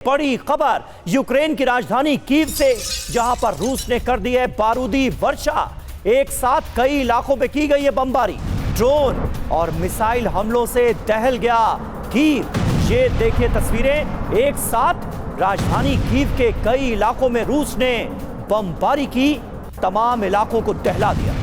बड़ी खबर यूक्रेन की राजधानी कीव से, जहां पर रूस ने कर दी है बारूदी वर्षा। एक साथ कई इलाकों में की गई है बमबारी। ड्रोन और मिसाइल हमलों से दहल गया कीव। ये देखिए तस्वीरें, एक साथ राजधानी कीव के कई इलाकों में रूस ने बमबारी की, तमाम इलाकों को दहला दिया।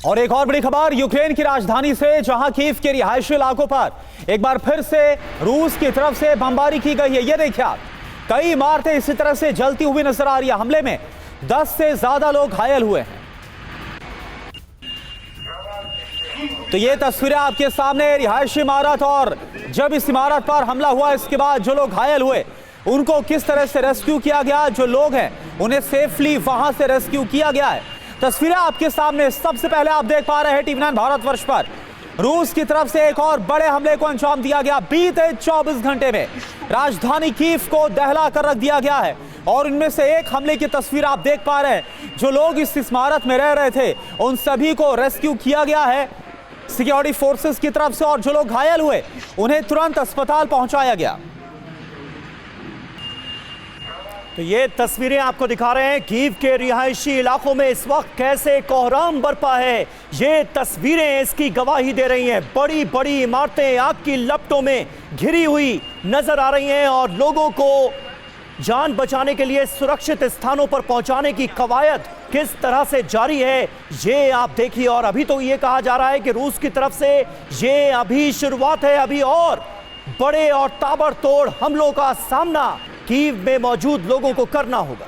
और एक और बड़ी खबर यूक्रेन की राजधानी से, जहां कीव के रिहायशी इलाकों पर एक बार फिर से रूस की तरफ से बमबारी की गई है। ये देखिए आप, कई इमारतें इसी तरह से जलती हुई नजर आ रही है। हमले में 10 से ज्यादा लोग घायल हुए हैं। तो ये तस्वीरें आपके सामने रिहायशी इमारत, और जब इस इमारत पर हमला हुआ इसके बाद जो लोग घायल हुए उनको किस तरह से रेस्क्यू किया गया, जो लोग हैं उन्हें सेफली वहां से रेस्क्यू किया गया है। तस्वीरें आपके सामने। सबसे पहले आप देख पा रहे हैं टीवी 9 भारतवर्ष पर रूस की तरफ से एक और बड़े हमले को अंजाम दिया गया। बीते 24 घंटे में राजधानी कीव को दहला कर रख दिया गया है, और इनमें से एक हमले की तस्वीर आप देख पा रहे हैं। जो लोग इस इमारत में रह रहे थे उन सभी को रेस्क्यू किया गया है सिक्योरिटी फोर्सेस की तरफ से, और जो लोग घायल हुए उन्हें तुरंत अस्पताल पहुंचाया गया। तो ये तस्वीरें आपको दिखा रहे हैं कीव के रिहायशी इलाकों में इस वक्त कैसे कोहराम बरपा है। ये तस्वीरें इसकी गवाही दे रही हैं। बड़ी बड़ी इमारतें आग की लपटों में घिरी हुई नजर आ रही हैं, और लोगों को जान बचाने के लिए सुरक्षित स्थानों पर पहुंचाने की कवायद किस तरह से जारी है ये आप देखिए। और अभी तो ये कहा जा रहा है कि रूस की तरफ से ये अभी शुरुआत है, अभी और बड़े और ताबड़तोड़ हमलों का सामना कीव में मौजूद लोगों को करना होगा।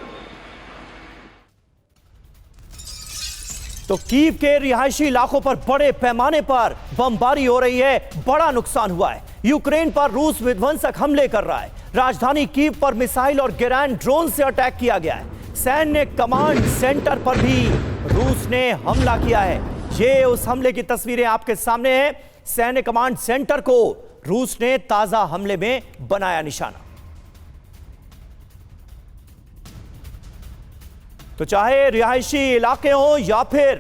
तो कीव के रिहायशी इलाकों पर बड़े पैमाने पर बमबारी हो रही है, बड़ा नुकसान हुआ है। यूक्रेन पर रूस विध्वंसक हमले कर रहा है। राजधानी कीव पर मिसाइल और गिरैन ड्रोन से अटैक किया गया है। सैन्य कमांड सेंटर पर भी रूस ने हमला किया है। ये उस हमले की तस्वीरें आपके सामने हैं। सैन्य कमांड सेंटर को रूस ने ताजा हमले में बनाया निशाना। तो चाहे रिहायशी इलाके हो या फिर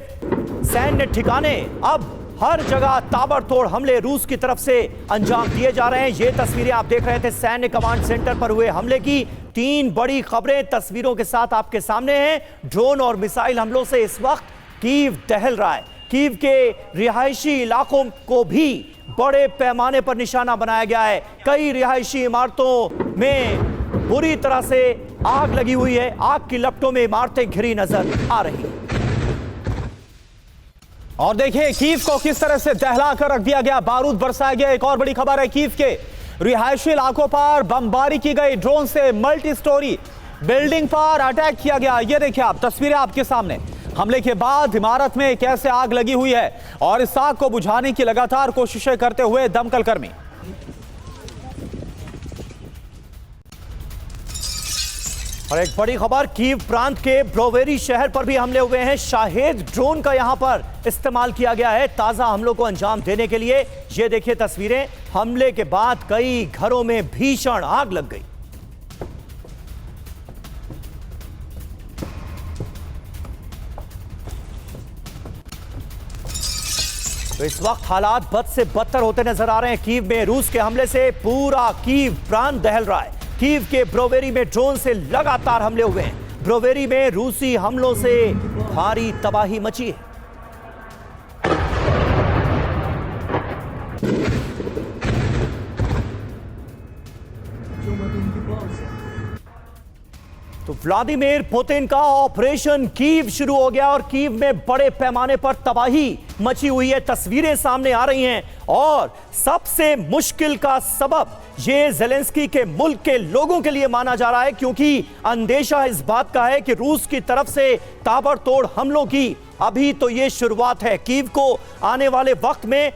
सैन्य ठिकाने, अब हर जगह ताबड़तोड़ हमले रूस की तरफ से अंजाम दिए जा रहे हैं। ये तस्वीरें आप देख रहे थे सैन्य कमांड सेंटर पर हुए हमले की। 3 बड़ी खबरें तस्वीरों के साथ आपके सामने हैं। ड्रोन और मिसाइल हमलों से इस वक्त कीव दहल रहा है। कीव के रिहायशी इलाकों को भी बड़े पैमाने पर निशाना बनाया गया है। कई रिहायशी इमारतों में बुरी तरह से आग लगी हुई है। आग की लपटों में इमारतें घिरी नजर आ रही हैं। और देखिए कीव को किस तरह से दहला कर रख दिया गया, बारूद बरसाया गया। एक और बड़ी खबर है, कीव के रिहायशी इलाकों पर बमबारी की गई। ड्रोन से मल्टी स्टोरी बिल्डिंग पर अटैक किया गया। ये देखिए आप, तस्वीरें आपके सामने। हमले के बाद इमारत में कैसे आग लगी हुई है, और इस आग को बुझाने की लगातार कोशिशें करते हुए दमकल कर्मी। और एक बड़ी खबर, कीव प्रांत के ब्रोवेरी शहर पर भी हमले हुए हैं। शाहेद ड्रोन का यहां पर इस्तेमाल किया गया है ताजा हमलों को अंजाम देने के लिए। ये देखिए तस्वीरें, हमले के बाद कई घरों में भीषण आग लग गई। तो इस वक्त हालात बद से बदतर होते नजर आ रहे हैं। कीव में रूस के हमले से पूरा कीव प्रांत दहल रहा है। कीव के ब्रोवेरी में ड्रोन से लगातार हमले हुए हैं। ब्रोवेरी में रूसी हमलों से भारी तबाही मची है। तो व्लादिमीर पुतिन का ऑपरेशन कीव शुरू हो गया, और कीव में बड़े पैमाने पर तबाही मची हुई है। तस्वीरें सामने आ रही हैं, और सबसे मुश्किल का सबब ये ज़ेलेंस्की के मुल्क के लोगों के लिए माना जा रहा है, क्योंकि अंदेशा इस बात का है कि रूस की तरफ से ताबड़तोड़ हमलों की अभी तो ये शुरुआत है। कीव को आने वाले वक्त में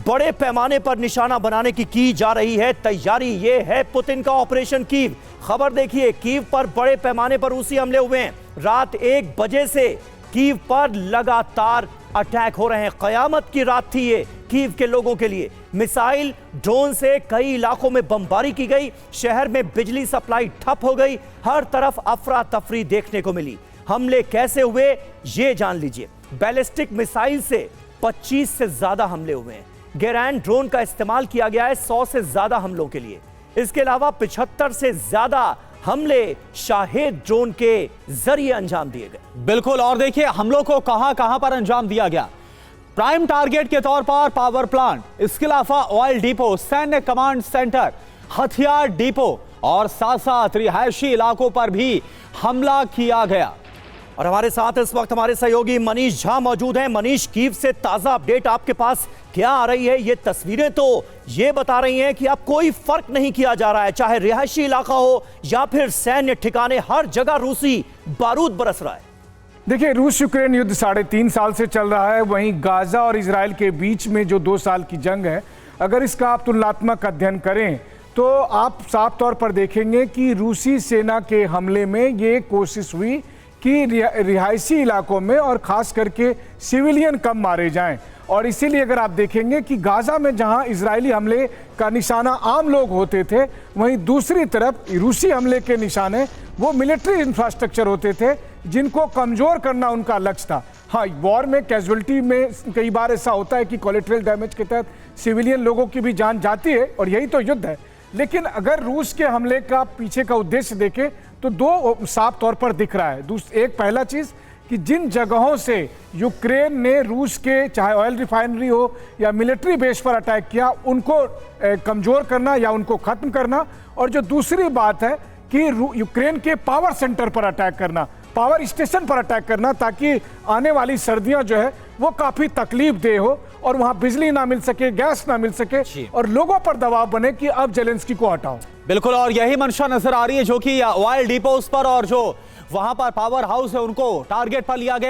बड़े पैमाने पर निशाना बनाने की जा रही है तैयारी। ये है पुतिन का ऑपरेशन कीव। खबर देखिए, कीव पर बड़े पैमाने पर रूसी हमले हुए हैं। रात 1 बजे से कीव पर लगातार अटैक हो रहे हैं। कयामत की रात थी ये कीव के लोगों के लिए। मिसाइल, ड्रोन से कई इलाकों में बमबारी की गई, शहर में बिजली सप्लाई ठप हो गई, हर तरफ अफरा तफरी देखने को मिली। हमले कैसे हुए ये जान लीजिए। बैलिस्टिक मिसाइल से 25 से ज्यादा हमले हुए हैं। गेरैन ड्रोन का इस्तेमाल किया गया है 100 से ज्यादा हमलों के लिए। इसके अलावा 75 से ज्यादा हमले शाहेद ड्रोन के जरिए अंजाम दिए गए। बिल्कुल, और देखिए हमलों को कहां कहां पर अंजाम दिया गया। प्राइम टारगेट के तौर पर पावर प्लांट, इसके अलावा ऑयल डिपो, सैन्य कमांड सेंटर, हथियार डिपो और साथ साथ रिहायशी इलाकों पर भी हमला किया गया। और हमारे साथ इस वक्त हमारे सहयोगी मनीष झा मौजूद हैं। मनीष, कीव से ताजा अपडेट आपके पास क्या आ रही है? ये तस्वीरें तो ये बता रही हैं कि अब कोई फर्क नहीं किया जा रहा है, चाहे रिहायशी इलाका हो या फिर सैन्य ठिकाने, हर जगह रूसी बारूद बरस रहा है। देखिए, रूस यूक्रेन युद्ध 3.5 साल से चल रहा है। वहीं गाजा और इजराइल के बीच में जो 2 साल की जंग है, अगर इसका आप तुलनात्मक अध्ययन करें तो आप साफ तौर पर देखेंगे कि रूसी सेना के हमले में ये कोशिश हुई कि रिहायशी इलाकों में और ख़ास करके सिविलियन कम मारे जाएं। और इसीलिए अगर आप देखेंगे कि गाजा में जहां इजरायली हमले का निशाना आम लोग होते थे, वहीं दूसरी तरफ रूसी हमले के निशाने वो मिलिट्री इंफ्रास्ट्रक्चर होते थे, जिनको कमज़ोर करना उनका लक्ष्य था। हाँ, वॉर में कैजुअलिटी में कई बार ऐसा होता है कि कोलेटरल डैमेज के तहत सिविलियन लोगों की भी जान जाती है, और यही तो युद्ध है। लेकिन अगर रूस के हमले का पीछे का उद्देश्य देखें तो 2 साफ तौर पर दिख रहा है। एक पहला चीज़ कि जिन जगहों से यूक्रेन ने रूस के चाहे ऑयल रिफाइनरी हो या मिलिट्री बेस पर अटैक किया, उनको कमज़ोर करना या उनको ख़त्म करना। और जो दूसरी बात है कि यूक्रेन के पावर सेंटर पर अटैक करना, पावर स्टेशन पर अटैक करना, ताकि आने वाली सर्दियां जो है वो काफ़ी तकलीफ दे हो और वहां बिजली ना मिल सके, गैस ना मिल सके और लोगों पर दबाव बने कि अब जेलेंस्की को हटाओ। बिल्कुल, और यही मंशा नजर आ रही है जो कि ऑयल डिपोज पर और जो वहां पर पावर हाउस है उनको टारगेट पर लिया गया।